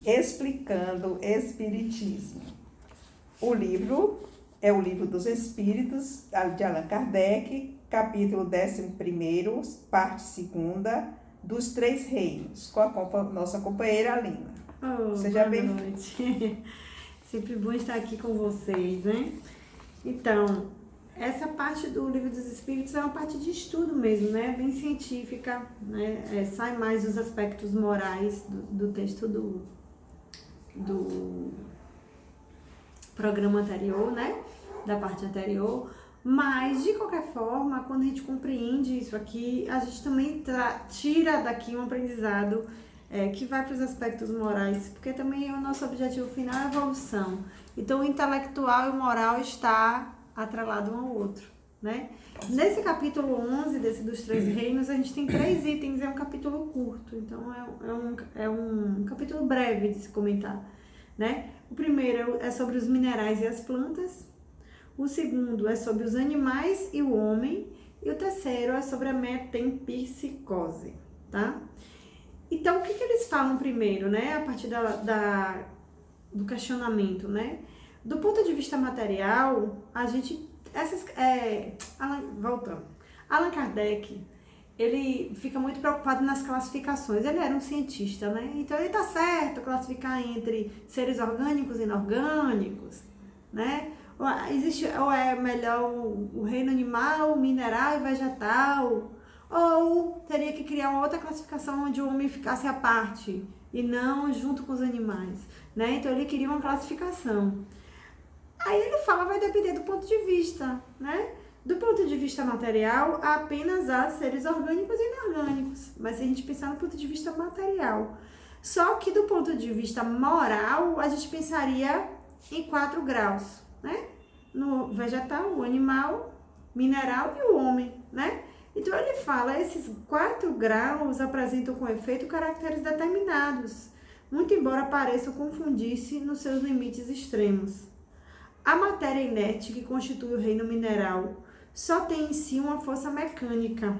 Explicando Espiritismo. O livro é o Livro dos Espíritos, de Allan Kardec, capítulo 11º, parte 2ª, dos Três Reinos, com a nossa companheira Alina. Seja bem-vinda. Boa noite. Sempre bom estar aqui com vocês, né? Então, essa parte do Livro dos Espíritos é uma parte de estudo mesmo, né? Bem científica, né? Sai mais dos aspectos morais do texto do programa anterior, né? Da parte anterior. Mas, de qualquer forma, quando a gente compreende isso aqui, a gente também tira daqui um aprendizado que vai para os aspectos morais, porque também o nosso objetivo final é a evolução. Então, o intelectual e o moral está atrelado um ao outro, né? Nesse capítulo 11, dos Três Reinos, a gente tem 3 itens, é um capítulo curto, então é um capítulo breve de se comentar, né? O primeiro é sobre os minerais e as plantas, o segundo é sobre os animais e o homem, e o terceiro é sobre a metempsicose, tá? Então, o que eles falam primeiro, né? A partir do questionamento, né? Do ponto de vista material, a gente... voltando. Allan Kardec, ele fica muito preocupado nas classificações. Ele era um cientista, né? Então, ele tá certo classificar entre seres orgânicos e inorgânicos, né? Ou é melhor o reino animal, mineral e vegetal... Ou teria que criar uma outra classificação onde o homem ficasse à parte e não junto com os animais, né? Então ele queria uma classificação. Aí ele fala, vai depender do ponto de vista, né? Do ponto de vista material, apenas há seres orgânicos e inorgânicos. Mas se a gente pensar no ponto de vista material. Só que do ponto de vista moral, a gente pensaria em 4 graus, né? No vegetal, o animal, mineral e o homem, né? Então, ele fala, esses 4 graus apresentam com efeito caracteres determinados, muito embora pareçam confundir-se nos seus limites extremos. A matéria inerte que constitui o reino mineral só tem em si uma força mecânica.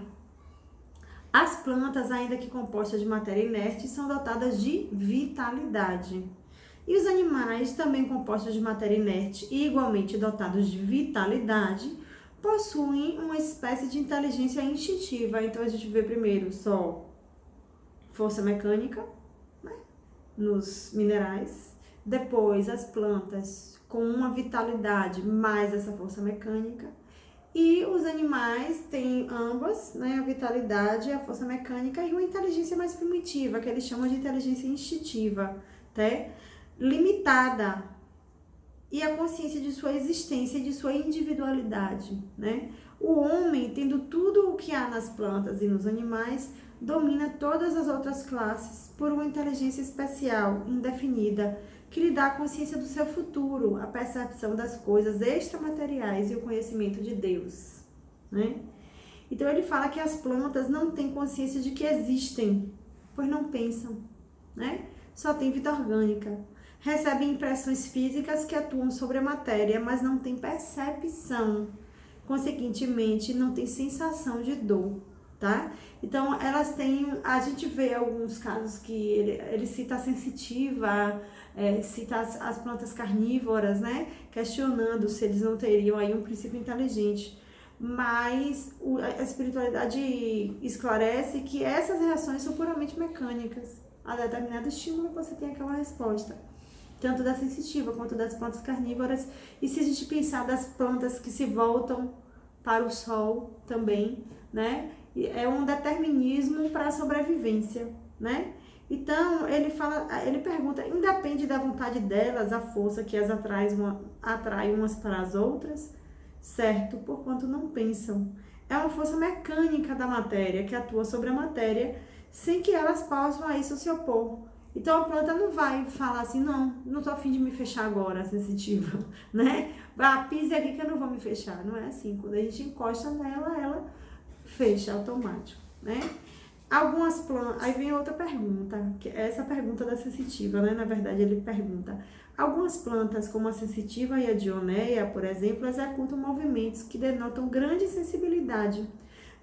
As plantas, ainda que compostas de matéria inerte, são dotadas de vitalidade. E os animais, também compostos de matéria inerte e igualmente dotados de vitalidade, possuem uma espécie de inteligência instintiva. Então, a gente vê primeiro só força mecânica, né, nos minerais. Depois, as plantas com uma vitalidade mais essa força mecânica. E os animais têm ambas, né, a vitalidade, a força mecânica e uma inteligência mais primitiva, que eles chamam de inteligência instintiva, tá? Limitada. E a consciência de sua existência e de sua individualidade, né? O homem, tendo tudo o que há nas plantas e nos animais, domina todas as outras classes por uma inteligência especial, indefinida, que lhe dá a consciência do seu futuro, a percepção das coisas extramateriais e o conhecimento de Deus, né? Então, ele fala que as plantas não têm consciência de que existem, pois não pensam, né? Só tem vida orgânica. Recebem impressões físicas que atuam sobre a matéria, mas não têm percepção. Consequentemente, não tem sensação de dor, tá? Então, elas têm... A gente vê alguns casos que ele cita a sensitiva, cita as plantas carnívoras, né? Questionando se eles não teriam aí um princípio inteligente. Mas a espiritualidade esclarece que essas reações são puramente mecânicas. A determinado estímulo, você tem aquela resposta. Tanto da sensitiva quanto das plantas carnívoras. E se a gente pensar das plantas que se voltam para o sol também, né? É um determinismo para a sobrevivência, né? Então, ele pergunta, independe da vontade delas, a força que as atrai umas para as outras, certo? Porquanto não pensam. É uma força mecânica da matéria, que atua sobre a matéria, sem que elas possam a isso se opor. Então, a planta não vai falar assim, não tô a fim de me fechar agora, sensitiva, né? Pise aqui que eu não vou me fechar. Não é assim. Quando a gente encosta nela, ela fecha automático, né? Algumas plantas... Aí vem outra pergunta, que é essa pergunta da sensitiva, né? Na verdade, ele pergunta... Algumas plantas, como a sensitiva e a dionéia, por exemplo, executam movimentos que denotam grande sensibilidade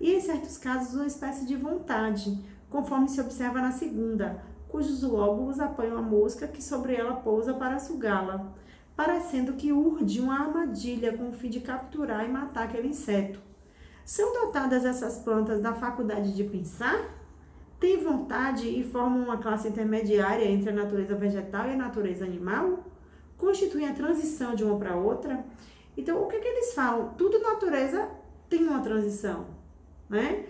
e, em certos casos, uma espécie de vontade, conforme se observa na segunda, cujos lóbulos apanham a mosca que sobre ela pousa para sugá-la, parecendo que urde uma armadilha com o fim de capturar e matar aquele inseto. São dotadas essas plantas da faculdade de pensar? Têm vontade e formam uma classe intermediária entre a natureza vegetal e a natureza animal? Constituem a transição de uma para outra? Então, o que eles falam? Tudo natureza tem uma transição, né?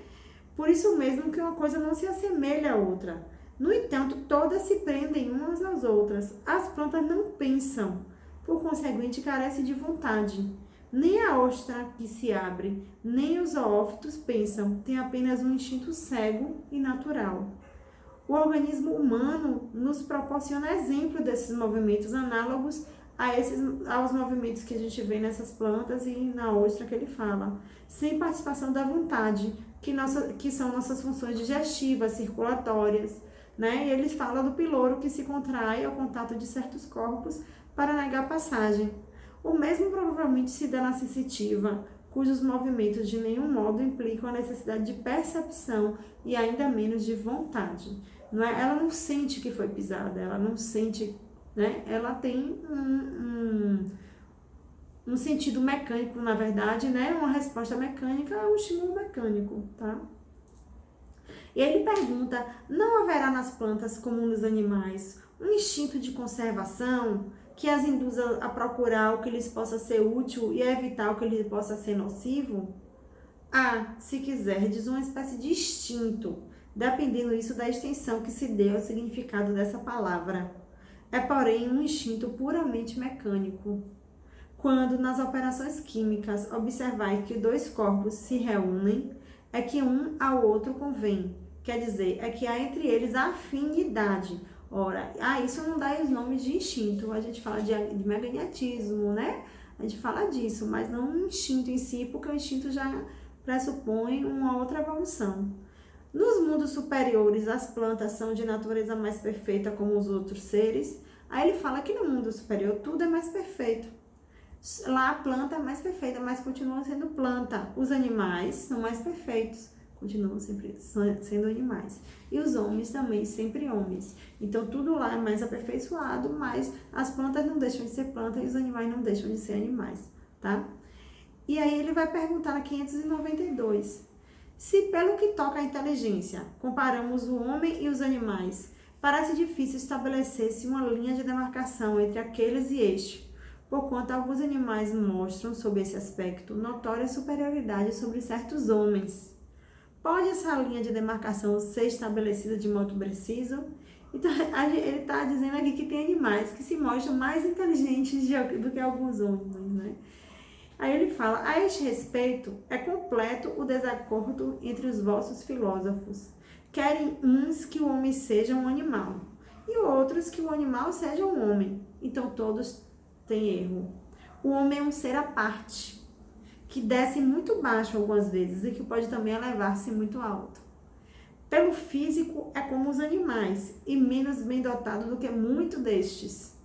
Por isso mesmo que uma coisa não se assemelha à outra. No entanto, todas se prendem umas às outras. As plantas não pensam, por conseguinte, carecem de vontade. Nem a ostra que se abre, nem os zoófitos pensam, têm apenas um instinto cego e natural. O organismo humano nos proporciona exemplo desses movimentos análogos aos movimentos que a gente vê nessas plantas e na ostra que ele fala, sem participação da vontade, que são nossas funções digestivas, circulatórias, né? E ele fala do pilouro que se contrai ao contato de certos corpos para negar passagem. O mesmo provavelmente se dá na sensitiva, cujos movimentos de nenhum modo implicam a necessidade de percepção e ainda menos de vontade. Não é? Ela não sente que foi pisada, ela não sente, né? Ela tem um sentido mecânico, na verdade, né? Uma resposta mecânica a um estímulo mecânico, tá? E ele pergunta, não haverá nas plantas como nos animais um instinto de conservação que as induza a procurar o que lhes possa ser útil e a evitar o que lhes possa ser nocivo? Há, se quiserdes, uma espécie de instinto, dependendo isso da extensão que se deu ao significado dessa palavra. É, porém, um instinto puramente mecânico. Quando, nas operações químicas, observai que dois corpos se reúnem, é que um ao outro convém. Quer dizer, é que há entre eles afinidade. Ora, isso não dá os nomes de instinto. A gente fala de magnetismo, né? A gente fala disso, mas não um instinto em si, porque o instinto já pressupõe uma outra evolução. Nos mundos superiores, as plantas são de natureza mais perfeita como os outros seres. Aí ele fala que no mundo superior tudo é mais perfeito. Lá a planta é mais perfeita, mas continua sendo planta. Os animais são mais perfeitos, continuam sempre sendo animais. E os homens também, sempre homens. Então tudo lá é mais aperfeiçoado, mas as plantas não deixam de ser plantas e os animais não deixam de ser animais, tá? E aí ele vai perguntar na 592. Se pelo que toca à inteligência, comparamos o homem e os animais, parece difícil estabelecer-se uma linha de demarcação entre aqueles e este, porquanto alguns animais mostram, sob esse aspecto, notória superioridade sobre certos homens. Pode essa linha de demarcação ser estabelecida de modo preciso? Então, ele está dizendo aqui que tem animais que se mostram mais inteligentes do que alguns homens, né? Aí ele fala, a este respeito, é completo o desacordo entre os vossos filósofos. Querem uns que o homem seja um animal, e outros que o animal seja um homem. Então, todos têm erro. O homem é um ser à parte, que desce muito baixo algumas vezes e que pode também elevar-se muito alto. Pelo físico, é como os animais, e menos bem dotado do que muito destes.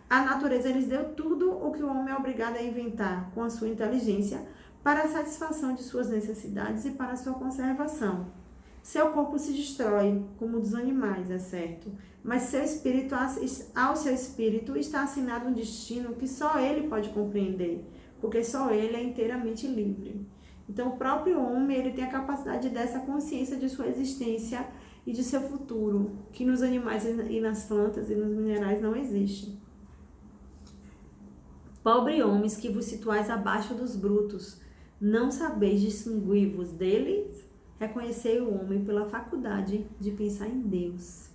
A natureza lhes deu tudo o que o homem é obrigado a inventar com a sua inteligência para a satisfação de suas necessidades e para a sua conservação. Seu corpo se destrói, como o dos animais, é certo, mas ao seu espírito está assinado um destino que só ele pode compreender, porque só ele é inteiramente livre. Então, o próprio homem ele tem a capacidade dessa consciência de sua existência e de seu futuro, que nos animais e nas plantas e nos minerais não existe. Pobre homens que vos situais abaixo dos brutos, não sabeis distinguir-vos deles? Reconhecei o homem pela faculdade de pensar em Deus.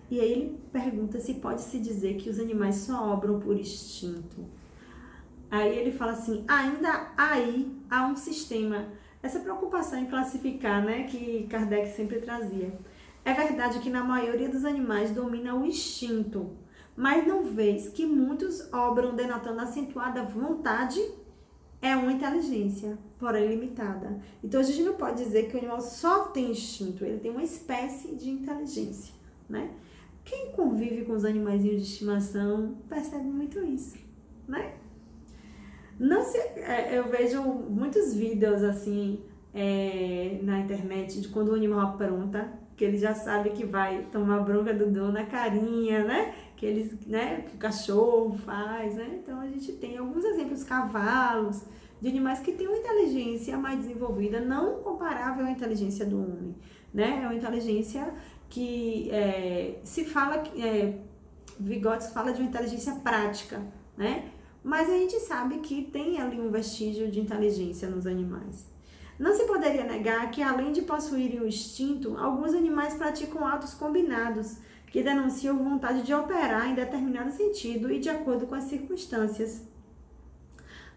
E aí ele pergunta se pode-se dizer que os animais só obram por instinto. Aí ele fala assim, ainda aí há um sistema, essa preocupação em classificar, né, que Kardec sempre trazia. É verdade que na maioria dos animais domina o instinto, mas não vês que muitos obram denotando acentuada vontade, é uma inteligência, porém limitada. Então a gente não pode dizer que o animal só tem instinto, ele tem uma espécie de inteligência, né? Quem convive com os animaizinhos de estimação percebe muito isso, né? Eu vejo muitos vídeos assim na internet internet de quando o animal apronta, que ele já sabe que vai tomar bronca do dono na carinha, né? Que eles, né, que o cachorro faz, né? Então a gente tem alguns exemplos, cavalos, de animais que têm uma inteligência mais desenvolvida, não comparável à inteligência do homem, né? É uma inteligência que se fala, Vygotsky fala de uma inteligência prática, né? Mas a gente sabe que tem ali um vestígio de inteligência nos animais. Não se poderia negar que, além de possuírem o instinto, alguns animais praticam atos combinados, que denunciam vontade de operar em determinado sentido e de acordo com as circunstâncias.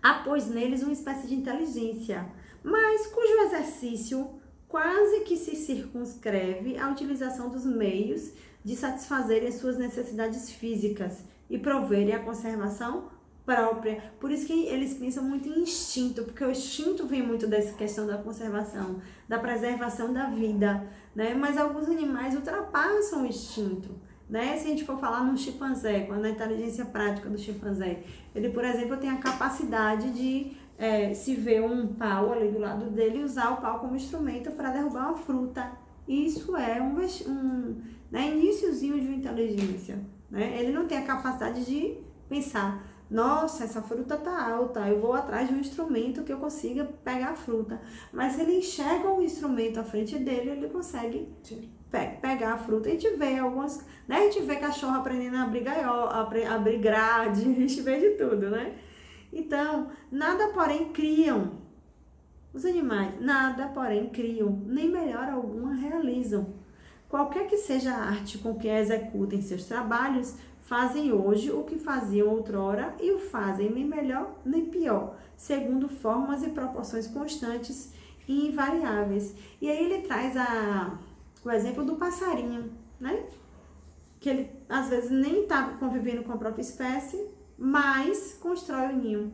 Há, pois, neles uma espécie de inteligência, mas cujo exercício quase que se circunscreve à utilização dos meios de satisfazerem as suas necessidades físicas e proverem a conservação própria. Por isso que eles pensam muito em instinto, porque o instinto vem muito dessa questão da conservação, da preservação da vida, né? Mas alguns animais ultrapassam o instinto, né? Se a gente for falar num chimpanzé, com a inteligência prática do chimpanzé, ele, por exemplo, tem a capacidade de se ver um pau ali do lado dele e usar o pau como instrumento para derrubar uma fruta. Isso é iniciozinho de uma inteligência, né? Ele não tem a capacidade de pensar: nossa, essa fruta tá alta, eu vou atrás de um instrumento que eu consiga pegar a fruta. Mas ele enxerga o instrumento à frente dele, ele consegue pegar a fruta. A gente vê algumas, né? A gente vê cachorro aprendendo a abrir grade, a gente vê de tudo, né? Então, nada porém criam. Os animais, nada porém criam, nem melhor alguma realizam. Qualquer que seja a arte com que executem seus trabalhos, fazem hoje o que faziam outrora e o fazem nem melhor nem pior, segundo formas e proporções constantes e invariáveis. E aí ele traz o exemplo do passarinho, né? Que ele às vezes nem está convivendo com a própria espécie, mas constrói o ninho,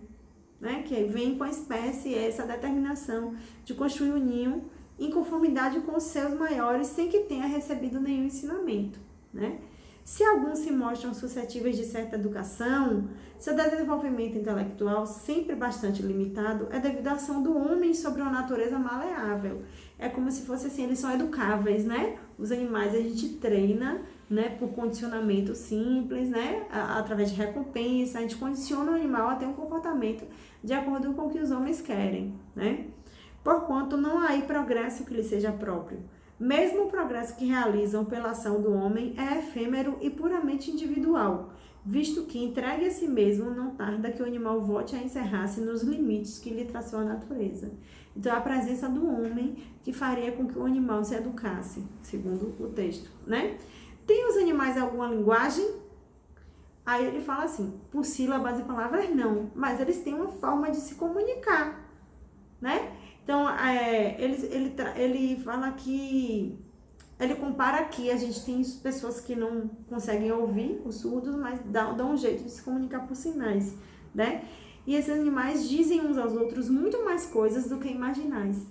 né? Que vem com a espécie essa determinação de construir o ninho em conformidade com os seus maiores, sem que tenha recebido nenhum ensinamento, né? Se alguns se mostram suscetíveis de certa educação, seu desenvolvimento intelectual, sempre bastante limitado, é devido à ação do homem sobre uma natureza maleável. É como se fosse assim, eles são educáveis, né? Os animais a gente treina, né, por condicionamento simples, né? Através de recompensa, a gente condiciona o animal a ter um comportamento de acordo com o que os homens querem, né? Porquanto não há aí progresso que lhe seja próprio. Mesmo o progresso que realizam pela ação do homem é efêmero e puramente individual, visto que entregue a si mesmo não tarda que o animal volte a encerrar-se nos limites que lhe traçou a natureza. Então, é a presença do homem que faria com que o animal se educasse, segundo o texto, né? Tem os animais alguma linguagem? Aí ele fala assim, por sílabas e palavras não, mas eles têm uma forma de se comunicar, né? Então, ele fala que, ele compara aqui, a gente tem pessoas que não conseguem ouvir, os surdos, mas dão um jeito de se comunicar por sinais, né? E esses animais dizem uns aos outros muito mais coisas do que imaginais.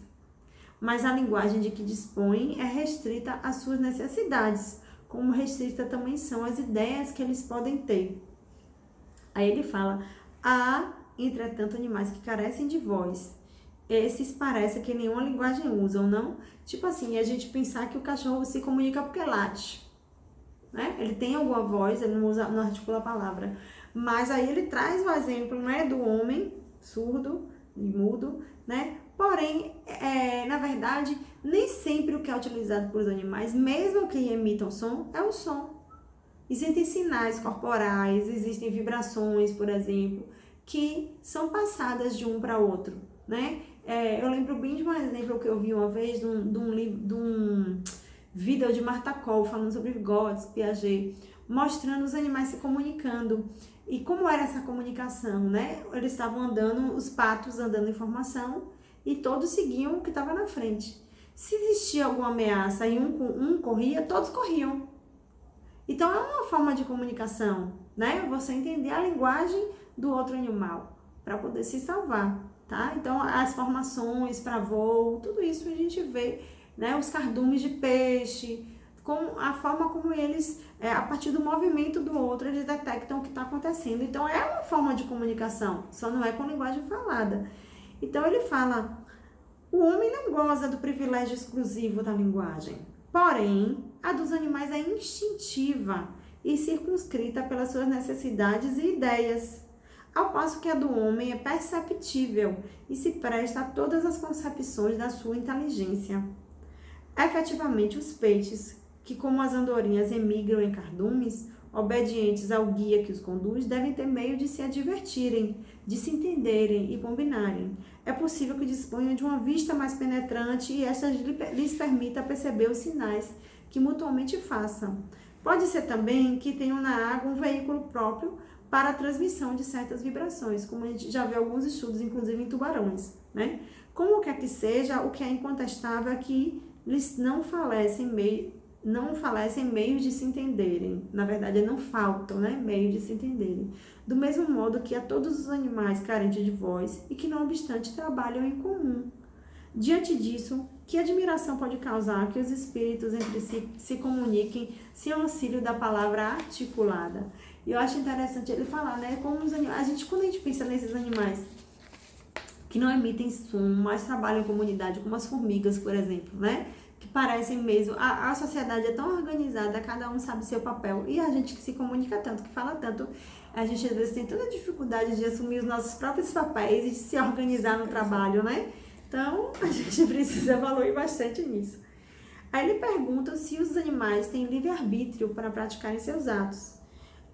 Mas a linguagem de que dispõem é restrita às suas necessidades, como restrita também são as ideias que eles podem ter. Aí ele fala, há, entretanto, animais que carecem de voz. Esses parece que nenhuma linguagem usam, não? Tipo assim, a gente pensar que o cachorro se comunica porque late, né? Ele tem alguma voz, ele não articula a palavra. Mas aí ele traz o exemplo, né, do homem surdo e mudo, né? Porém, na verdade, nem sempre o que é utilizado pelos animais, mesmo que emitam som, é o som. Existem sinais corporais, existem vibrações, por exemplo, que são passadas de um para outro, né? Eu lembro bem de um exemplo que eu vi uma vez de um vídeo de Marta Cole falando sobre Vygotsky, Piaget, mostrando os animais se comunicando. E como era essa comunicação, né? Eles estavam andando, os patos andando em formação e todos seguiam o que estava na frente. Se existia alguma ameaça e um corria, todos corriam. Então é uma forma de comunicação, né? Você entender a linguagem do outro animal para poder se salvar. Tá? Então, as formações para voo, tudo isso a gente vê, né? Os cardumes de peixe, com a forma como eles, a partir do movimento do outro, eles detectam o que está acontecendo. Então, é uma forma de comunicação, só não é com linguagem falada. Então, ele fala, O homem não goza do privilégio exclusivo da linguagem. Porém, a dos animais é instintiva e circunscrita pelas suas necessidades e ideias, ao passo que a do homem é perceptível e se presta a todas as concepções da sua inteligência. Efetivamente, os peixes, que como as andorinhas emigram em cardumes, obedientes ao guia que os conduz, devem ter meio de se advertirem, de se entenderem e combinarem. É possível que disponham de uma vista mais penetrante e esta lhes permita perceber os sinais que mutuamente façam. Pode ser também que tenham na água um veículo próprio para a transmissão de certas vibrações, como a gente já vê alguns estudos, inclusive em tubarões, né? Como quer que seja, o que é incontestável é que eles não falecem meios de se entenderem. Na verdade, não faltam, né, meios de se entenderem. Do mesmo modo que a todos os animais carentes de voz e que, não obstante, trabalham em comum. Diante disso, que admiração pode causar que os espíritos entre si se comuniquem sem auxílio da palavra articulada? E eu acho interessante ele falar, né, como os animais, quando a gente pensa nesses animais que não emitem som, mas trabalham em comunidade, como as formigas, por exemplo, né? Que parecem mesmo, a sociedade é tão organizada, cada um sabe seu papel, e a gente que se comunica tanto, que fala tanto, a gente às vezes tem toda dificuldade de assumir os nossos próprios papéis e de se organizar no trabalho, né? Então, a gente precisa evoluir bastante nisso. Aí ele pergunta se os animais têm livre-arbítrio para praticarem seus atos.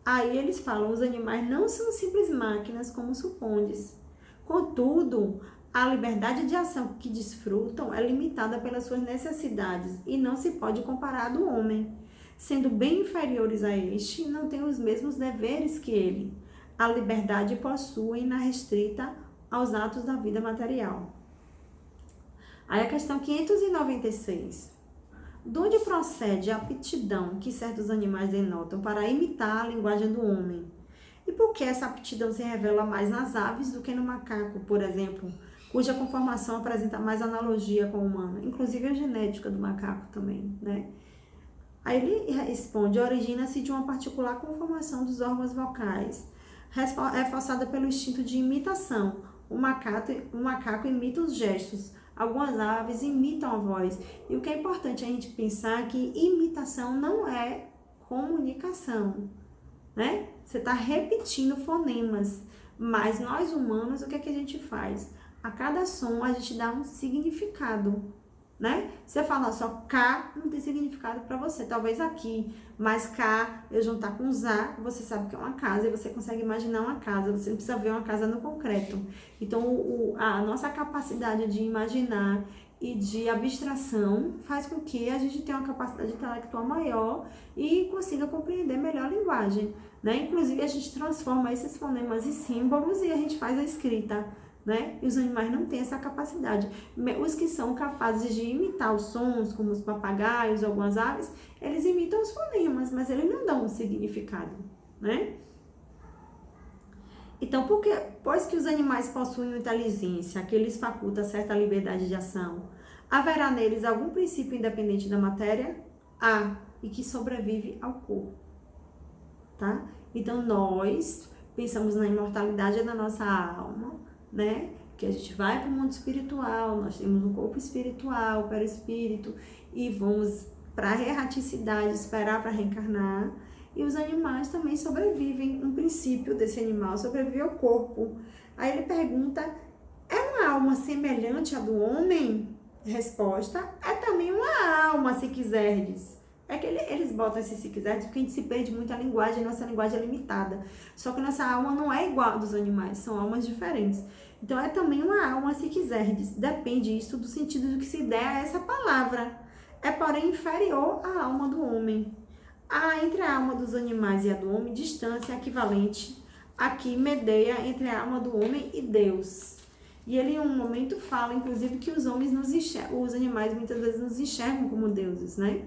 Aí eles falam, os animais não são simples máquinas como supondes. Contudo, a liberdade de ação que desfrutam é limitada pelas suas necessidades e não se pode comparar do homem. Sendo bem inferiores a este, não têm os mesmos deveres que ele. A liberdade possuem na restrita aos atos da vida material. Aí a questão 596. De onde procede a aptidão que certos animais denotam para imitar a linguagem do homem? E por que essa aptidão se revela mais nas aves do que no macaco, por exemplo, cuja conformação apresenta mais analogia com a humana, inclusive a genética do macaco também, né? Aí ele responde, origina-se de uma particular conformação dos órgãos vocais, reforçada pelo instinto de imitação. O macaco imita os gestos, algumas aves imitam a voz. E o que é importante a gente pensar é que imitação não é comunicação, né? Você está repetindo fonemas, mas nós humanos, o que é que a gente faz? A cada som a gente dá um significado, né? Você fala só K, não tem significado para você, talvez aqui, mas K, eu juntar com ZA, você sabe que é uma casa e você consegue imaginar uma casa, você não precisa ver uma casa no concreto. Então, a nossa capacidade de imaginar e de abstração faz com que a gente tenha uma capacidade intelectual maior e consiga compreender melhor a linguagem, né? Inclusive, a gente transforma esses fonemas em símbolos e a gente faz a escrita, né? E os animais não têm essa capacidade. Os que são capazes de imitar os sons, como os papagaios, algumas aves, eles imitam os fonemas, mas eles não dão um significado, né? Então, pois que os animais possuem inteligência, que lhes faculta certa liberdade de ação, haverá neles algum princípio independente da matéria? Há, e que sobrevive ao corpo, tá? Então, nós pensamos na imortalidade da nossa alma, né? Que a gente vai para o mundo espiritual, nós temos um corpo espiritual, perispírito, e vamos para a erraticidade, esperar para reencarnar. E os animais também sobrevivem, um princípio desse animal sobrevive ao corpo. Aí ele pergunta, é uma alma semelhante à do homem? Resposta, é também uma alma, se quiserdes. É que eles botam esse se quiserdes porque a gente se perde muito a linguagem, nossa linguagem é limitada. Só que nossa alma não é igual a dos animais, são almas diferentes. Então é também uma alma, se quiserdes. Depende isso do sentido do que se der a essa palavra. É, porém, inferior à alma do homem. Há entre a alma dos animais e a do homem distância equivalente a que medeia entre a alma do homem e Deus. E ele em um momento fala, inclusive, que os homens os animais muitas vezes nos enxergam como deuses, né?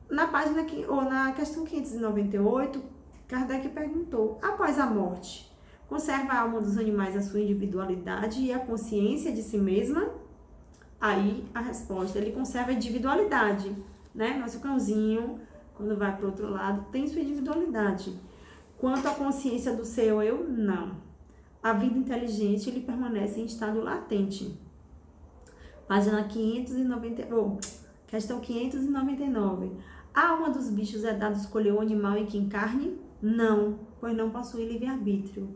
Na questão 598, Kardec perguntou, após a morte, conserva a alma dos animais a sua individualidade e a consciência de si mesma? Aí a resposta, ele conserva a individualidade, né? Nosso cãozinho, quando vai para o outro lado, tem sua individualidade. Quanto à consciência do seu eu, não. A vida inteligente, ele permanece em estado latente. Página 590, questão 599. A alma dos bichos é dado escolher o animal em que encarne? Não, pois não possui livre-arbítrio.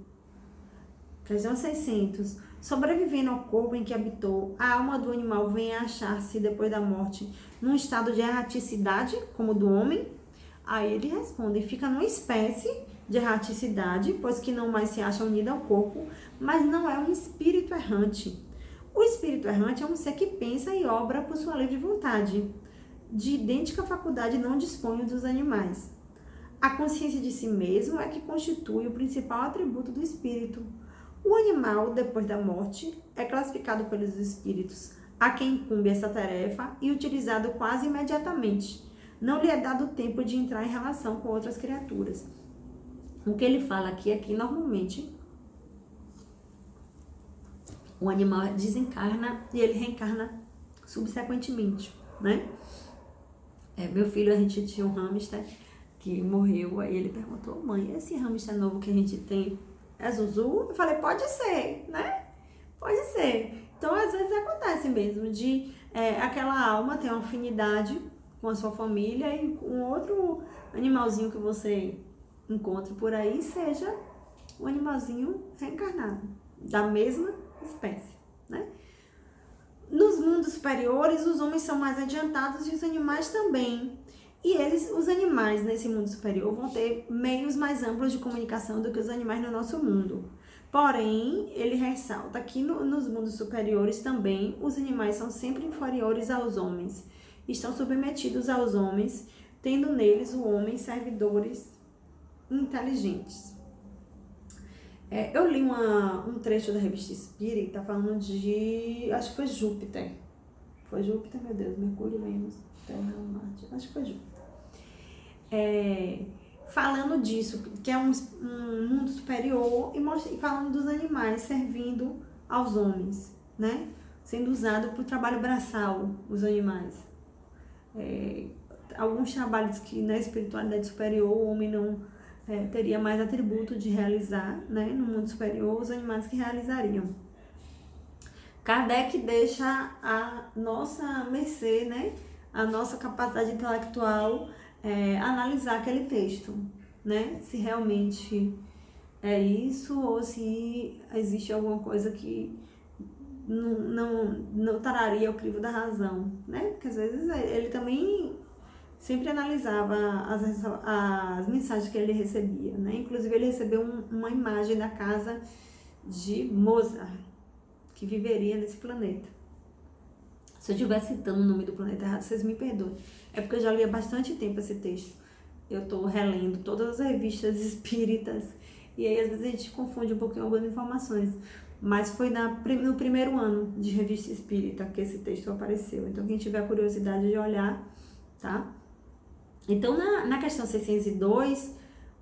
Questão 600. Sobrevivendo ao corpo em que habitou, a alma do animal vem a achar-se, depois da morte, num estado de erraticidade, como o do homem? Aí ele responde, fica numa espécie de erraticidade, pois que não mais se acha unida ao corpo, mas não é um espírito errante. O espírito errante é um ser que pensa e obra por sua livre vontade. De idêntica faculdade não dispõe dos animais. A consciência de si mesmo é que constitui o principal atributo do espírito. O animal, depois da morte, é classificado pelos espíritos, a quem incumbe essa tarefa e utilizado quase imediatamente. Não lhe é dado tempo de entrar em relação com outras criaturas. O que ele fala aqui é que, normalmente, o animal desencarna e ele reencarna subsequentemente, né? Meu filho, a gente tinha um hamster que morreu, aí ele perguntou, mãe, esse hamster novo que a gente tem é Zuzu? Eu falei, pode ser, né? Pode ser. Então, às vezes acontece mesmo de aquela alma ter uma afinidade com a sua família e com outro animalzinho que você encontra por aí, seja um animalzinho reencarnado, da mesma espécie, né? Nos mundos superiores, os homens são mais adiantados e os animais também. E os animais nesse mundo superior vão ter meios mais amplos de comunicação do que os animais no nosso mundo. Porém, ele ressalta que nos mundos superiores também os animais são sempre inferiores aos homens. Estão submetidos aos homens, tendo neles o homem servidores inteligentes. Eu li um trecho da revista Espírita falando de, acho que foi Júpiter. Foi Júpiter, meu Deus, Mercúrio, Vênus, Terra, Marte, acho que foi Júpiter. Falando disso, que é um mundo superior, e falando dos animais servindo aos homens, né? Sendo usado para o trabalho braçal, os animais. Alguns trabalhos que na espiritualidade superior o homem não teria mais atributo de realizar, né? No mundo superior, os animais que realizariam. Kardec deixa a nossa mercê, né? A nossa capacidade intelectual analisar aquele texto, né? Se realmente é isso ou se existe alguma coisa que não traria o crivo da razão, né? Porque às vezes ele também sempre analisava as mensagens que ele recebia, né? Inclusive ele recebeu uma imagem da casa de Mozart, que viveria nesse planeta. Se eu estiver citando o nome do planeta errado, vocês me perdoem. É porque eu já li há bastante tempo esse texto. Eu estou relendo todas as revistas espíritas e aí às vezes a gente confunde um pouquinho algumas informações. Mas foi no primeiro ano de revista espírita que esse texto apareceu. Então quem tiver curiosidade de olhar, tá? Então na questão 602,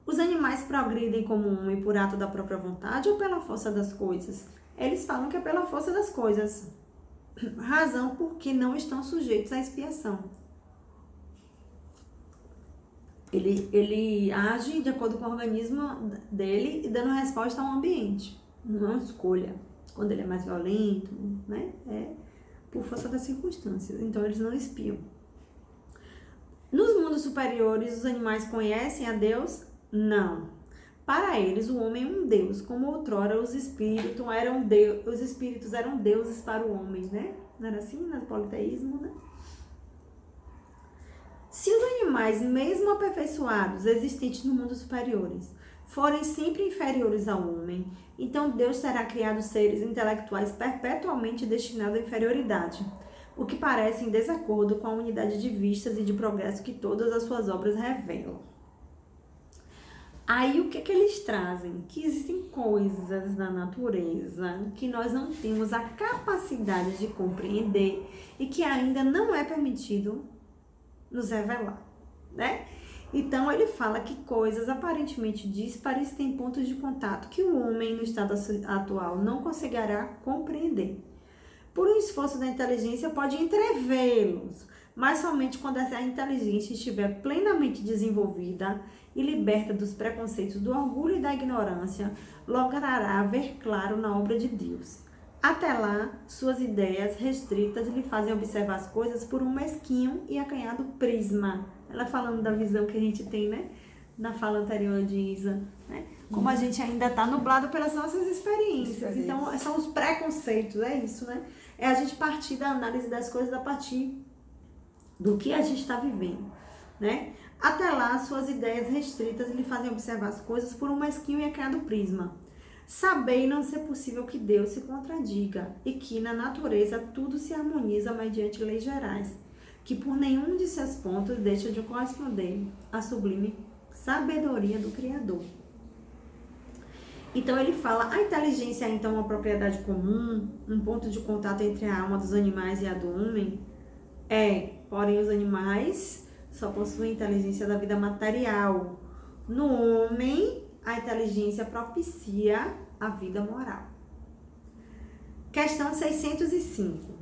os animais progridem como um homem por ato da própria vontade ou pela força das coisas? Eles falam que é pela força das coisas. Razão porque não estão sujeitos à expiação. Ele age de acordo com o organismo dele e dando resposta ao ambiente. Não é uma escolha. Quando ele é mais violento, né? É por força das circunstâncias. Então eles não espiam. Nos mundos superiores, os animais conhecem a Deus? Não. Para eles, o homem é um Deus, como outrora os espíritos eram deuses para o homem, né? Não era assim no politeísmo, né? Se os animais, mesmo aperfeiçoados, existentes no mundo superiores, forem sempre inferiores ao homem, então Deus terá criado seres intelectuais perpetualmente destinados à inferioridade, o que parece em desacordo com a unidade de vistas e de progresso que todas as suas obras revelam. Aí o que eles trazem? Que existem coisas na natureza que nós não temos a capacidade de compreender e que ainda não é permitido nos revelar, né? Então ele fala que coisas aparentemente díspares têm pontos de contato que o homem no estado atual não conseguirá compreender. Por um esforço da inteligência pode entrevê-los, mas somente quando essa inteligência estiver plenamente desenvolvida e liberta dos preconceitos do orgulho e da ignorância, logrará ver claro na obra de Deus. Até lá, suas ideias restritas lhe fazem observar as coisas por um mesquinho e acanhado prisma. Ela falando da visão que a gente tem, né? Na fala anterior de Isa, né? Como a gente ainda está nublado pelas nossas experiências. Então, são os preconceitos, é isso, né? É a gente partir da análise das coisas a partir do que a gente está vivendo, né? Até lá, suas ideias restritas lhe fazem observar as coisas por um mesquinho e acanhado prisma. Sabei não ser possível que Deus se contradiga e que na natureza tudo se harmoniza mediante leis gerais, que por nenhum de seus pontos deixa de corresponder à sublime sabedoria do Criador. Então ele fala, a inteligência é então uma propriedade comum, um ponto de contato entre a alma dos animais e a do homem? Porém os animais só possuem inteligência da vida material. No homem, a inteligência propicia a vida moral. Questão 605.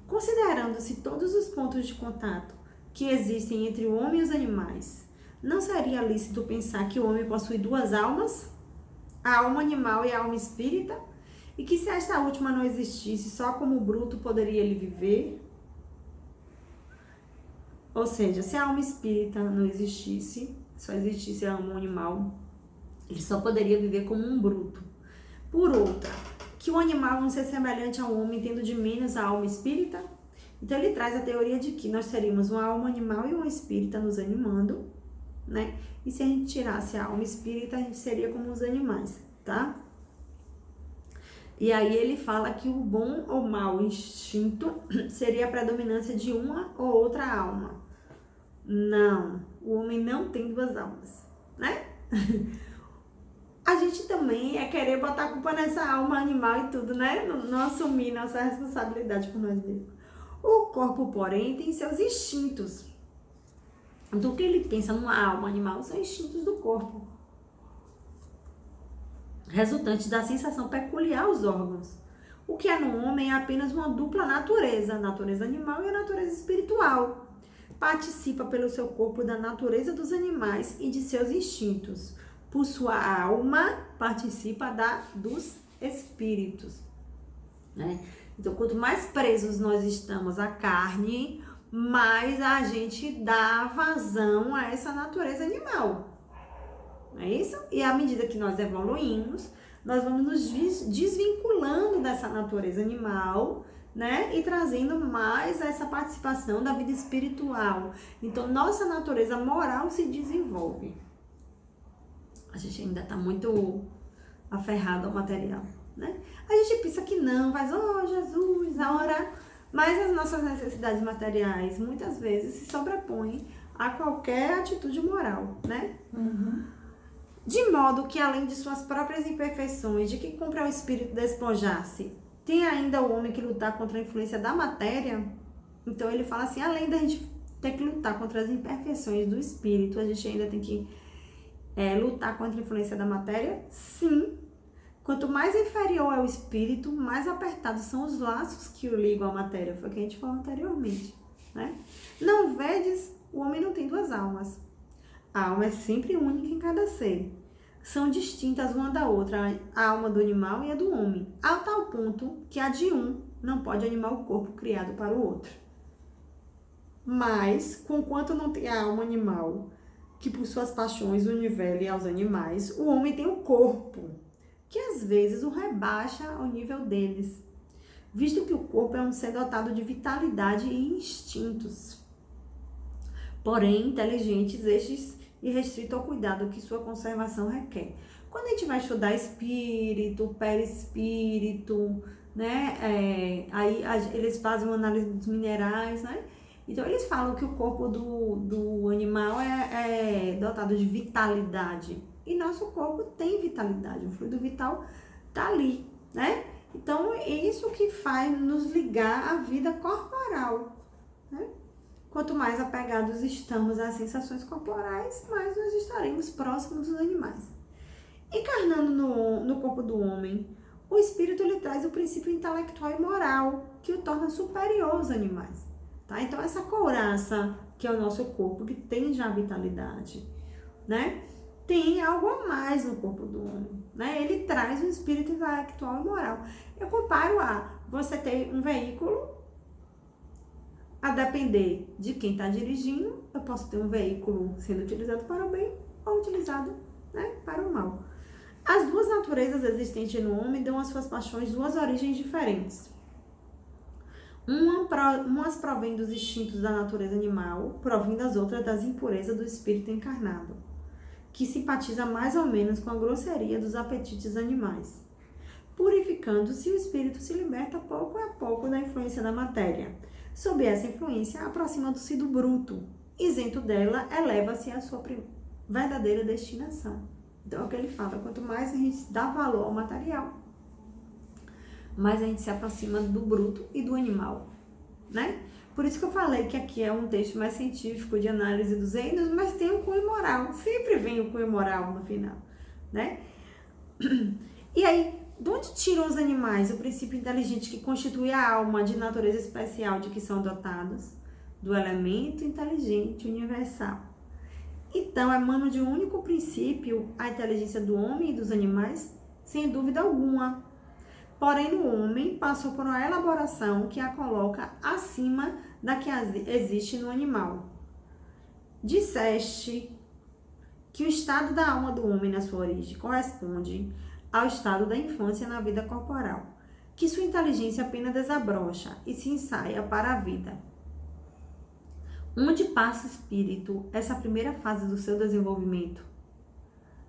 Considerando-se todos os pontos de contato que existem entre o homem e os animais, não seria lícito pensar que o homem possui duas almas, a alma animal e a alma espírita, e que se esta última não existisse, só como bruto poderia ele viver? Ou seja, se a alma espírita não existisse, só existisse a alma animal, ele só poderia viver como um bruto. Por outra, que o animal não ser semelhante ao homem, tendo de menos a alma espírita? Então ele traz a teoria de que nós teríamos uma alma animal e uma espírita nos animando, né? E se a gente tirasse a alma espírita, a gente seria como os animais, tá? E aí ele fala que o bom ou mau instinto seria a predominância de uma ou outra alma. Não, o homem não tem duas almas, né? A gente também é querer botar a culpa nessa alma animal e tudo, né? Não assumir nossa responsabilidade por nós mesmos. O corpo, porém, tem seus instintos. Do que ele pensa numa alma animal são instintos do corpo, resultantes da sensação peculiar aos órgãos. O que há no homem é apenas uma dupla natureza, a natureza animal e a natureza espiritual. Participa pelo seu corpo da natureza dos animais e de seus instintos. Por sua alma, participa dos espíritos, né? Então, quanto mais presos nós estamos à carne, mais a gente dá vazão a essa natureza animal. Não é isso? E à medida que nós evoluímos, nós vamos nos desvinculando dessa natureza animal, né? E trazendo mais essa participação da vida espiritual. Então, nossa natureza moral se desenvolve. A gente ainda está muito aferrado ao material, né? A gente pensa que não, faz, Jesus, a hora... Mas as nossas necessidades materiais, muitas vezes, se sobrepõem a qualquer atitude moral, né? Uhum. De modo que, além de suas próprias imperfeições, de que cumpre ao espírito despojar-se, tem ainda o homem que lutar contra a influência da matéria? Então, ele fala assim, além da gente ter que lutar contra as imperfeições do espírito, a gente ainda tem que lutar contra a influência da matéria? Sim. Quanto mais inferior é o espírito, mais apertados são os laços que o ligam à matéria. Foi o que a gente falou anteriormente, né? Não vedes, o homem não tem duas almas. A alma é sempre única em cada ser. São distintas uma da outra, a alma do animal e a do homem, a tal ponto que a de um não pode animar o corpo criado para o outro. Mas, conquanto não tem a alma animal, que por suas paixões o nivele aos animais, o homem tem o corpo, que às vezes o rebaixa ao nível deles, visto que o corpo é um ser dotado de vitalidade e instintos, porém inteligentes estes e restrito ao cuidado que sua conservação requer. Quando a gente vai estudar espírito, perispírito, né, aí eles fazem uma análise dos minerais, né? Então eles falam que o corpo do animal é dotado de vitalidade. E nosso corpo tem vitalidade, o fluido vital tá ali, né? Então, é isso que faz nos ligar à vida corporal, né? Quanto mais apegados estamos às sensações corporais, mais nós estaremos próximos dos animais. Encarnando no corpo do homem, o espírito lhe traz o princípio intelectual e moral, que o torna superior aos animais, tá? Então, essa couraça, que é o nosso corpo, que tem já vitalidade, né? tem algo a mais no corpo do homem, né? Ele traz um espírito intelectual e moral. Eu comparo a você ter um veículo, a depender de quem está dirigindo, eu posso ter um veículo sendo utilizado para o bem ou utilizado, né, para o mal. As duas naturezas existentes no homem dão às suas paixões duas origens diferentes. Umas provêm dos instintos da natureza animal, provindo as outras das impurezas do espírito encarnado, que simpatiza mais ou menos com a grosseria dos apetites animais. Purificando-se, o espírito se liberta pouco a pouco da influência da matéria. Sob essa influência, aproximando-se do bruto. Isento dela, eleva-se à sua verdadeira destinação. Então, é o que ele fala, quanto mais a gente dá valor ao material, mais a gente se aproxima do bruto e do animal, né? Por isso que eu falei que aqui é um texto mais científico de análise dos reinos, mas tem um cunho moral. Sempre vem o cunho moral no final, né? E aí, de onde tiram os animais o princípio inteligente que constitui a alma de natureza especial de que são dotados? Do elemento inteligente universal. Então, emana de um único princípio a inteligência do homem e dos animais? Sem dúvida alguma. Porém, no homem passou por uma elaboração que a coloca acima da que existe no animal. Disseste que o estado da alma do homem na sua origem corresponde ao estado da infância na vida corporal, que sua inteligência apenas desabrocha e se ensaia para a vida. Onde passa o espírito, essa primeira fase do seu desenvolvimento?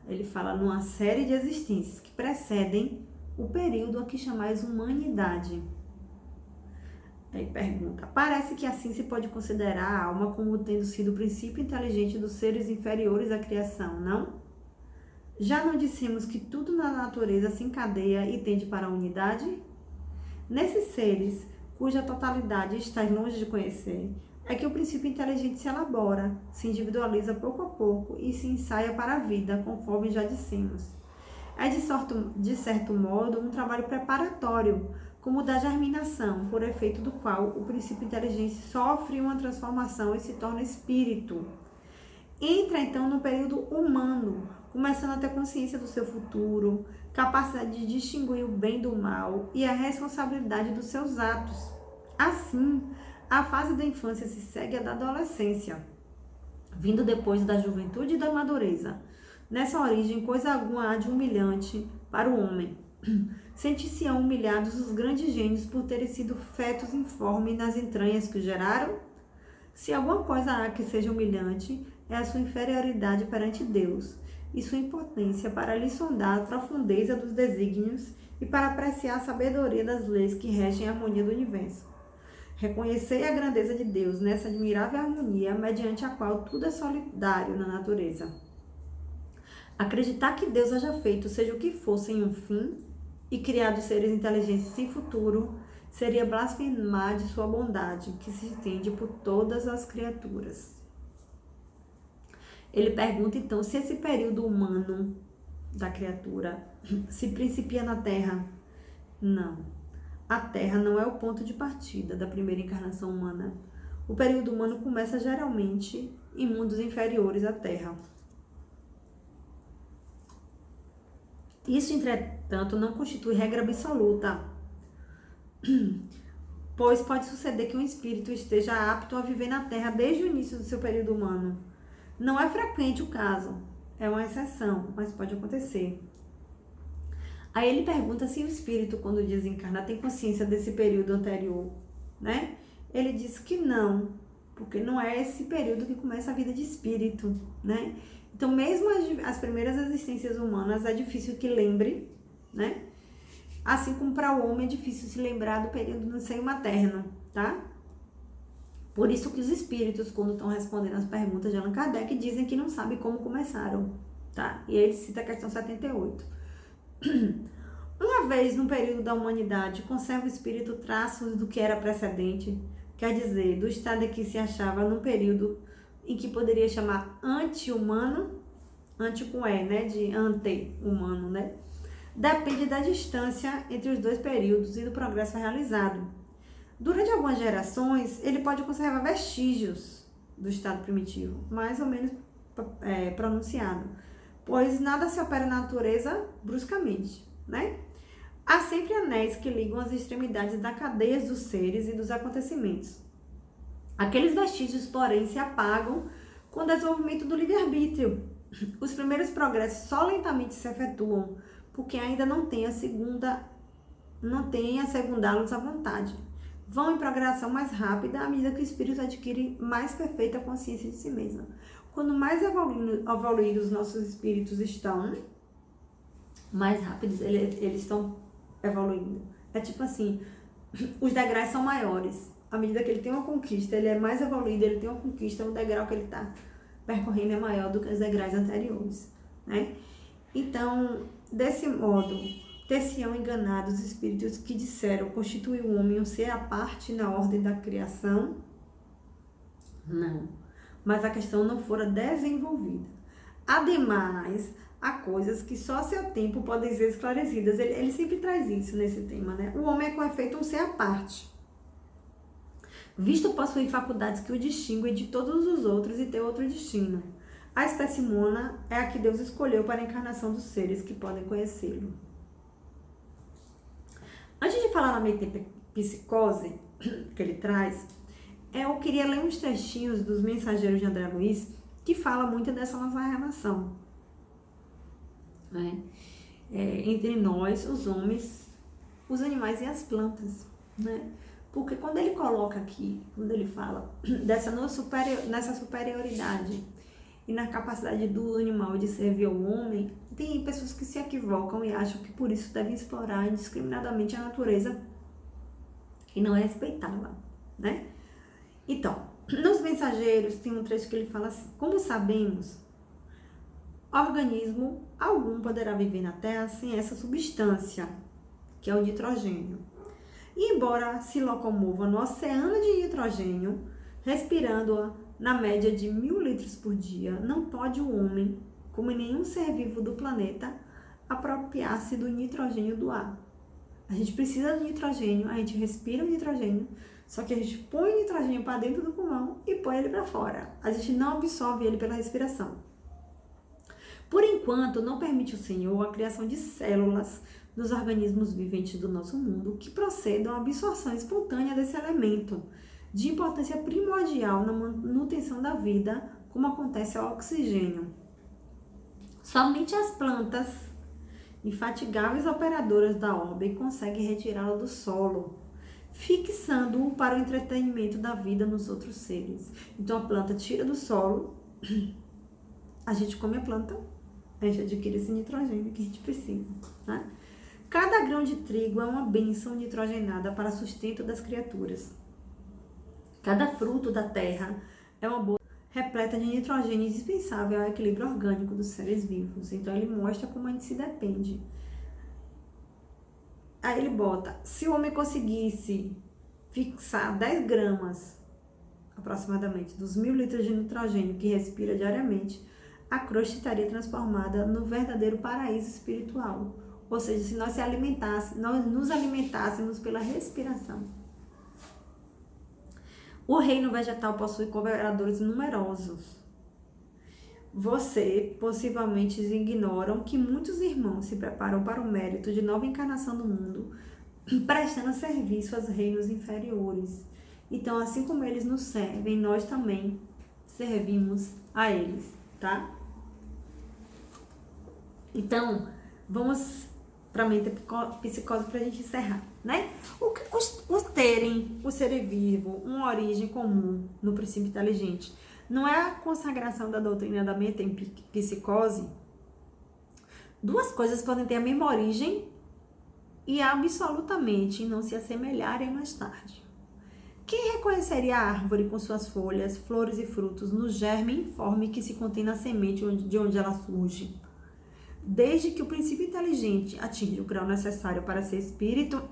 Ele fala numa série de existências que precedem o período a que chamais humanidade. Aí pergunta, parece que assim se pode considerar a alma como tendo sido o princípio inteligente dos seres inferiores à criação, não? Já não dissemos que tudo na natureza se encadeia e tende para a unidade? Nesses seres, cuja totalidade estás longe de conhecer, é que o princípio inteligente se elabora, se individualiza pouco a pouco e se ensaia para a vida, conforme já dissemos. É de certo modo um trabalho preparatório, como o da germinação, por efeito do qual o princípio inteligente sofre uma transformação e se torna espírito. Entra então no período humano, começando a ter consciência do seu futuro, capacidade de distinguir o bem do mal e a responsabilidade dos seus atos. Assim, a fase da infância se segue à da adolescência, vindo depois da juventude e da madureza. Nessa origem, coisa alguma há de humilhante para o homem. Sentir-se-ão humilhados os grandes gênios por terem sido fetos informes nas entranhas que o geraram? Se alguma coisa há que seja humilhante, é a sua inferioridade perante Deus e sua impotência para lhe sondar a profundeza dos desígnios e para apreciar a sabedoria das leis que regem a harmonia do universo. Reconhecei a grandeza de Deus nessa admirável harmonia mediante a qual tudo é solidário na natureza. Acreditar que Deus haja feito seja o que for sem um fim e criado seres inteligentes sem futuro seria blasfemar de sua bondade, que se estende por todas as criaturas. Ele pergunta então se esse período humano da criatura se principia na Terra. Não. A Terra não é o ponto de partida da primeira encarnação humana. O período humano começa geralmente em mundos inferiores à Terra. Isso, entretanto, não constitui regra absoluta, pois pode suceder que um espírito esteja apto a viver na Terra desde o início do seu período humano. Não é frequente o caso, é uma exceção, mas pode acontecer. Aí ele pergunta se o espírito, quando desencarna, tem consciência desse período anterior, né? Ele diz que não, porque não é esse período que começa a vida de espírito, né? Então, mesmo as primeiras existências humanas, é difícil que lembre, né? Assim como para o homem é difícil se lembrar do período no seio materno, tá? Por isso que os espíritos, quando estão respondendo as perguntas de Allan Kardec, dizem que não sabem como começaram, tá? E aí ele cita a questão 78. Uma vez no período da humanidade, conserva o espírito traços do que era precedente, quer dizer, do estado em que se achava no período em que poderia chamar anti-humano, anti com E, né, de ante-humano, né? Depende da distância entre os dois períodos e do progresso realizado. Durante algumas gerações, ele pode conservar vestígios do estado primitivo, mais ou menos pronunciado, pois nada se opera na natureza bruscamente, né? Há sempre anéis que ligam as extremidades da cadeia dos seres e dos acontecimentos. Aqueles vestígios, porém, se apagam com o desenvolvimento do livre-arbítrio. Os primeiros progressos só lentamente se efetuam, porque ainda não tem a segundá-los à vontade. Vão em progressão mais rápida à medida que o espírito adquire mais perfeita consciência de si mesmo. Quando mais evoluídos nossos espíritos estão, mais rápidos eles estão evoluindo. É tipo assim, os degraus são maiores. À medida que ele tem uma conquista, ele é mais evoluído, ele tem uma conquista, o degrau que ele está percorrendo é maior do que os degraus anteriores, né? Então, desse modo, ter-se-ão enganados os espíritos que disseram constituir o homem um ser à parte na ordem da criação? Não. Mas a questão não fora desenvolvida. Ademais, há coisas que só a seu tempo podem ser esclarecidas. Ele sempre traz isso nesse tema, né? O homem é com efeito um ser à parte, visto possuir faculdades que o distinguem de todos os outros e ter outro destino. A espécie humana é a que Deus escolheu para a encarnação dos seres que podem conhecê-lo. Antes de falar na metempsicose que ele traz, eu queria ler uns trechinhos dos Mensageiros de André Luiz, que fala muito dessa nossa relação, né? Entre nós, os homens, os animais e as plantas, né? Porque quando ele coloca aqui, quando ele fala nessa superioridade e na capacidade do animal de servir ao homem, tem pessoas que se equivocam e acham que por isso devem explorar indiscriminadamente a natureza e não respeitá-la, né? Então, nos Mensageiros tem um trecho que ele fala assim: como sabemos, organismo algum poderá viver na Terra sem essa substância, que é o nitrogênio. E embora se locomova no oceano de nitrogênio, respirando-a na média de 1000 litros por dia, não pode o homem, como nenhum ser vivo do planeta, apropriar-se do nitrogênio do ar. A gente precisa do nitrogênio, a gente respira o nitrogênio, só que a gente põe o nitrogênio para dentro do pulmão e põe ele para fora. A gente não absorve ele pela respiração. Por enquanto, não permite o Senhor a criação de células dos organismos viventes do nosso mundo que procedam à absorção espontânea desse elemento, de importância primordial na manutenção da vida, como acontece ao oxigênio. Somente as plantas, infatigáveis operadoras da orbe, conseguem retirá-lo do solo, fixando-o para o entretenimento da vida nos outros seres. Então a planta tira do solo, a gente come a planta, a gente adquire esse nitrogênio que a gente precisa, né? Cada grão de trigo é uma bênção nitrogenada para sustento das criaturas. Cada fruto da terra é uma bolsa repleta de nitrogênio indispensável ao equilíbrio orgânico dos seres vivos. Então ele mostra como a gente se depende. Aí ele bota: se o homem conseguisse fixar 10 gramas, aproximadamente, dos 1000 litros de nitrogênio que respira diariamente, a crosta estaria transformada no verdadeiro paraíso espiritual. Ou seja, se nós nos alimentássemos pela respiração. O reino vegetal possui cooperadores numerosos. Você possivelmente ignoram que muitos irmãos se preparam para o mérito de nova encarnação do mundo, prestando serviço aos reinos inferiores. Então, assim como eles nos servem, nós também servimos a eles, tá? Então, vamos para a metempsicose para a gente encerrar, né? O ser vivo, uma origem comum no princípio inteligente, não é a consagração da doutrina da metempsicose? Duas coisas podem ter a mesma origem e absolutamente não se assemelharem mais tarde. Quem reconheceria a árvore com suas folhas, flores e frutos no germe informe que se contém na semente de onde ela surge? Desde que o princípio inteligente atinge o grau necessário para ser espírito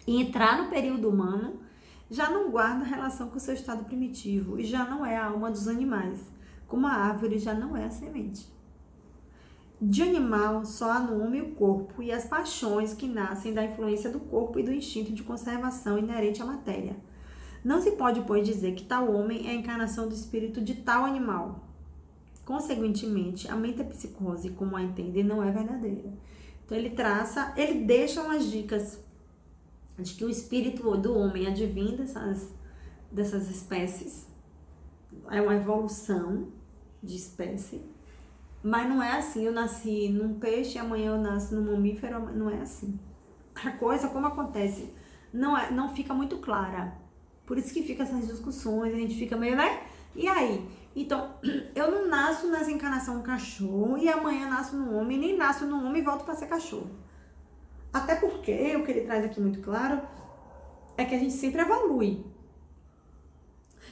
e entrar no período humano, já não guarda relação com o seu estado primitivo e já não é a alma dos animais, como a árvore já não é a semente. De animal só há no homem o corpo e as paixões que nascem da influência do corpo e do instinto de conservação inerente à matéria. Não se pode, pois, dizer que tal homem é a encarnação do espírito de tal animal. Consequentemente, a metapsicose, como a entende, não é verdadeira. Então ele deixa umas dicas de que o espírito do homem advém dessas espécies, é uma evolução de espécie, mas não é assim, eu nasci num peixe, amanhã eu nasço num mamífero, não é assim. A coisa, como acontece, não fica muito clara. Por isso que fica essas discussões, a gente fica meio, né? E aí? Então, eu não nasço nessa encarnação um cachorro e amanhã nasço num homem, nem nasço num homem e volto para ser cachorro. Até porque, o que ele traz aqui muito claro, é que a gente sempre evolui.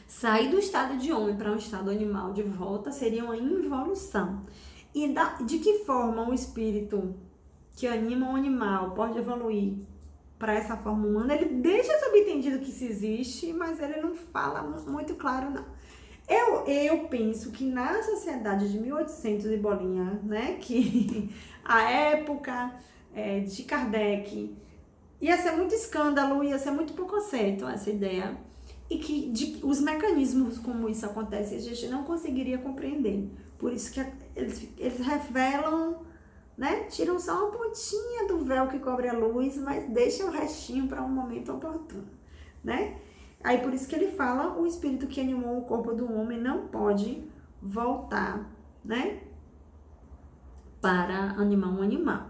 Sair do estado de homem para um estado animal de volta seria uma involução. E de que forma o espírito que anima um animal pode evoluir para essa forma humana? Ele deixa subentendido que isso existe, mas ele não fala muito claro, não. Eu penso que na sociedade de 1800 e bolinha, né, que a época de Kardec, ia ser muito escândalo, ia ser muito preconceito essa ideia, e que os mecanismos como isso acontece, a gente não conseguiria compreender. Por isso que eles revelam, né, tiram só uma pontinha do véu que cobre a luz, mas deixam o restinho para um momento oportuno, né? Aí por isso que ele fala, o espírito que animou o corpo do homem não pode voltar, né, para animar um animal,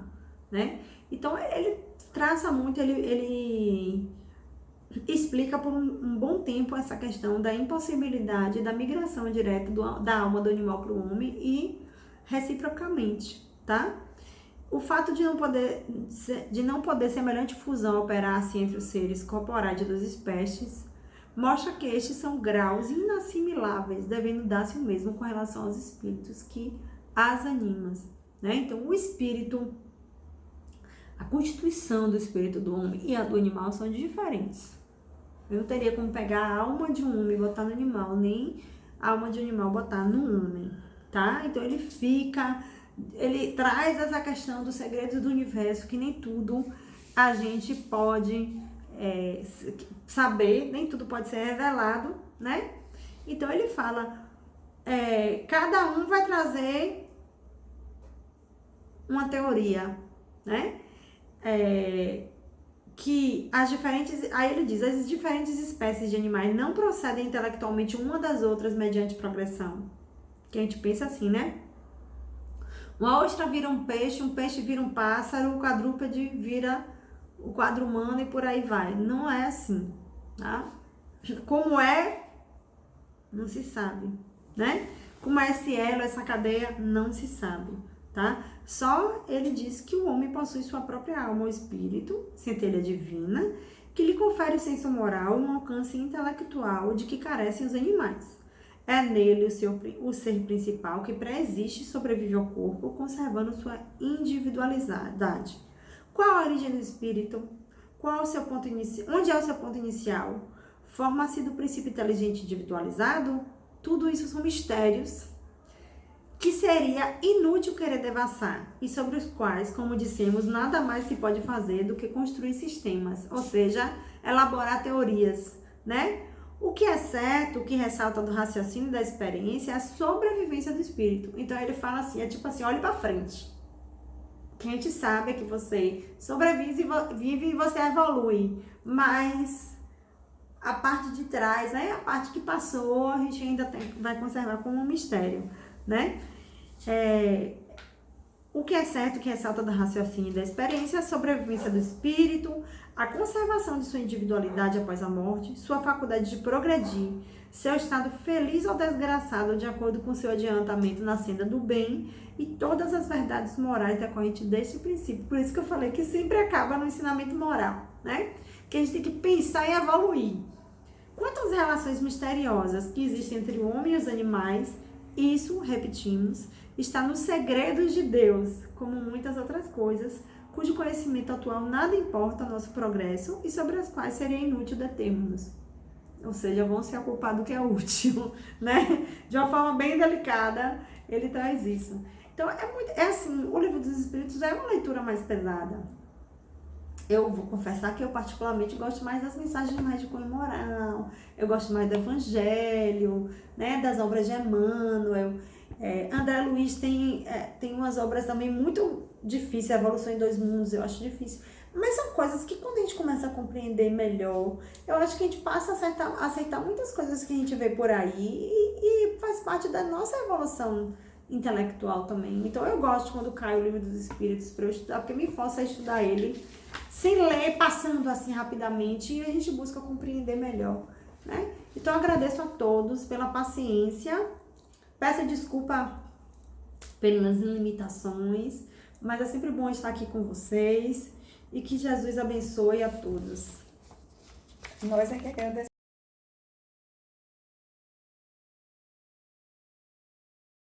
né? Então ele traça muito, ele explica por um bom tempo essa questão da impossibilidade da migração direta da alma do animal para o homem e reciprocamente, tá? O fato de não poder semelhante fusão operar-se entre os seres corporais de duas espécies mostra que estes são graus inassimiláveis, devendo dar-se o mesmo com relação aos espíritos que as animam, né? Então, o espírito, a constituição do espírito do homem e a do animal são diferentes. Eu não teria como pegar a alma de um homem e botar no animal, nem a alma de um animal botar no homem, tá? Então, ele traz essa questão dos segredos do universo, que nem tudo a gente pode saber, nem tudo pode ser revelado, né? Então ele fala, cada um vai trazer uma teoria, né? Que aí ele diz, as diferentes espécies de animais não procedem intelectualmente uma das outras mediante progressão. Que a gente pensa assim, né? Uma ostra vira um peixe vira um pássaro, o quadrúpede vira o quadro humano e por aí vai. Não é assim, tá? Como é, não se sabe, né? Como é esse elo, essa cadeia, não se sabe, tá? Só ele diz que o homem possui sua própria alma ou espírito, centelha divina, que lhe confere o senso moral e um alcance intelectual de que carecem os animais. É nele o ser principal que pré-existe e sobrevive ao corpo, conservando sua individualidade. Qual a origem do espírito? Qual é o seu ponto inicial? Onde é o seu ponto inicial? Forma-se do princípio inteligente individualizado? Tudo isso são mistérios que seria inútil querer devassar e sobre os quais, como dissemos, nada mais se pode fazer do que construir sistemas, ou seja, elaborar teorias, né? O que é certo, o que ressalta do raciocínio da experiência é a sobrevivência do espírito. Então ele fala assim, tipo assim, olhe para frente. Que a gente sabe é que você sobrevive e você evolui, mas a parte de trás, né, a parte que passou, a gente ainda vai conservar como um mistério, né? O que é certo, o que ressalta do raciocínio da experiência, a sobrevivência do espírito, a conservação de sua individualidade após a morte, sua faculdade de progredir, seu estado feliz ou desgraçado de acordo com seu adiantamento na senda do bem e todas as verdades morais decorrentes deste princípio. Por isso que eu falei que sempre acaba no ensinamento moral, né? Que a gente tem que pensar e evoluir. Quanto às relações misteriosas que existem entre o homem e os animais, isso, repetimos, está nos segredos de Deus, como muitas outras coisas, cujo conhecimento atual nada importa ao nosso progresso e sobre as quais seria inútil determos. Ou seja, vão se ocupar do que é útil, né? De uma forma bem delicada, ele traz isso. Então, assim, o Livro dos Espíritos é uma leitura mais pesada. Eu vou confessar que eu particularmente gosto mais das mensagens mais de cunho moral, eu gosto mais do Evangelho, né, das obras de Emmanuel. André Luiz tem umas obras também muito difíceis, Evolução em Dois Mundos, eu acho difícil. Mas são coisas que quando a gente começa a compreender melhor, eu acho que a gente passa a aceitar muitas coisas que a gente vê por aí e faz parte da nossa evolução intelectual também. Então eu gosto quando cai o Livro dos Espíritos para eu estudar, porque me força a estudar ele sem ler, passando assim rapidamente, e a gente busca compreender melhor, né? Então eu agradeço a todos pela paciência, peço desculpa pelas limitações, mas é sempre bom estar aqui com vocês e que Jesus abençoe a todos. Nós é que agradecemos.